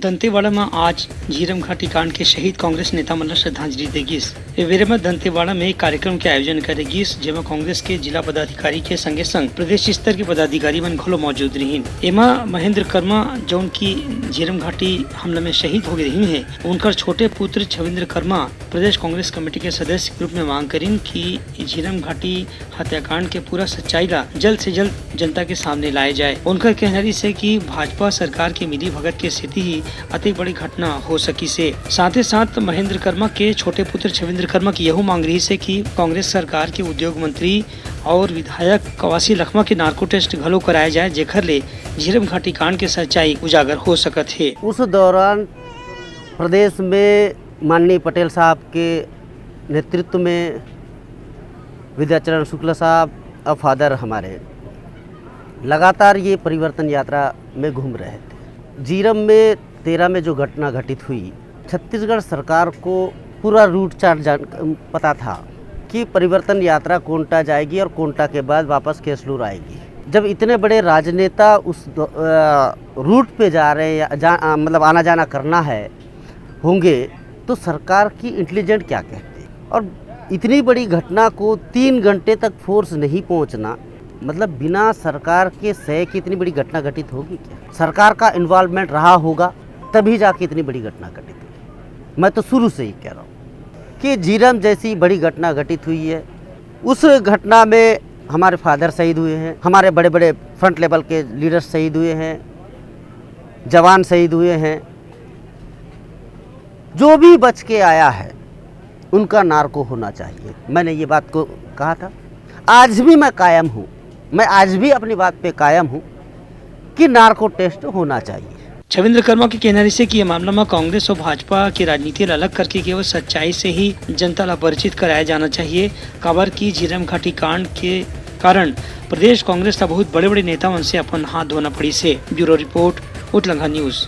दंतेवाड़ा में आज झीरम घाटी कांड के शहीद कांग्रेस नेता मन श्रद्धांजलि देगिस। एवेरे में दंतेवाड़ा में एक कार्यक्रम के आयोजन करेगिस, जेमा कांग्रेस के जिला पदाधिकारी के संगे संग प्रदेश स्तर के पदाधिकारी मन घलो मौजूद रहीन। एमा महेंद्र कर्मा जौन की झीरम घाटी हमला में शहीद हो गए रहीन है, उनकर छोटे पुत्र छविंद्र कर्मा प्रदेश कांग्रेस कमेटी के सदस्य के रूप में मांग करीन कि झीरम घाटी हत्याकांड के पूरा सच्चाई ला जल्द से जल्द जनता के सामने लाए जाए। उनका कहना से कि भाजपा सरकार के मिली भगत के स्थिति ही अति बड़ी घटना हो सकी से। साथ ही साथ महेंद्र कर्मा के छोटे पुत्र छविंद्र कर्मा की यह मांग रही से कि कांग्रेस सरकार के उद्योग मंत्री और विधायक कवासी लखमा के नार्को टेस्ट घलो कराया जाए, जेखर ले झीरम घाटी कांड के सच्चाई उजागर हो सकत है। उस दौरान प्रदेश में माननीय पटेल साहब के नेतृत्व में विद्याचरण शुक्ला साहब और फादर हमारे लगातार ये परिवर्तन यात्रा में घूम रहे थे। झीरम में 13 में जो घटना घटित हुई, छत्तीसगढ़ सरकार को पूरा रूट चार्ट पता था कि परिवर्तन यात्रा कोंटा जाएगी और कोंटा के बाद वापस केसलूर आएगी। जब इतने बड़े राजनेता उस रूट पे जा रहे हैं मतलब आना जाना करना है होंगे, तो सरकार की इंटेलिजेंट क्या कहते। और इतनी बड़ी घटना को 3 घंटे तक फोर्स नहीं पहुंचना, मतलब बिना सरकार के सह की इतनी बड़ी घटना घटित होगी क्या? सरकार का इन्वॉल्वमेंट रहा होगा तभी जाके इतनी बड़ी घटना घटित हुई। मैं तो शुरू से ही कह रहा हूँ कि झीरम जैसी बड़ी घटना घटित हुई है। उस घटना में हमारे फादर शहीद हुए हैं, हमारे बड़े बड़े फ्रंट लेवल के लीडर्स शहीद हुए हैं, जवान शहीद हुए हैं। जो भी बच के आया है उनका नार्को होना चाहिए। मैंने ये बात को कहा था, आज भी मैं कायम हूँ, मैं आज भी अपनी बात पे कायम हूँ कि नार्को टेस्ट होना चाहिए। छविंद्र कर्मा के कहने से कि यह मामला में कांग्रेस और भाजपा की राजनीति अलग करके केवल सच्चाई से ही जनता ला परिचित कराया जाना चाहिए। काबर की झीरम घाटी कांड के कारण प्रदेश कांग्रेस का बहुत बड़े बड़े नेता मन से अपन हाथ धोना पड़ी से। ब्यूरो रिपोर्ट, उटलंघा न्यूज।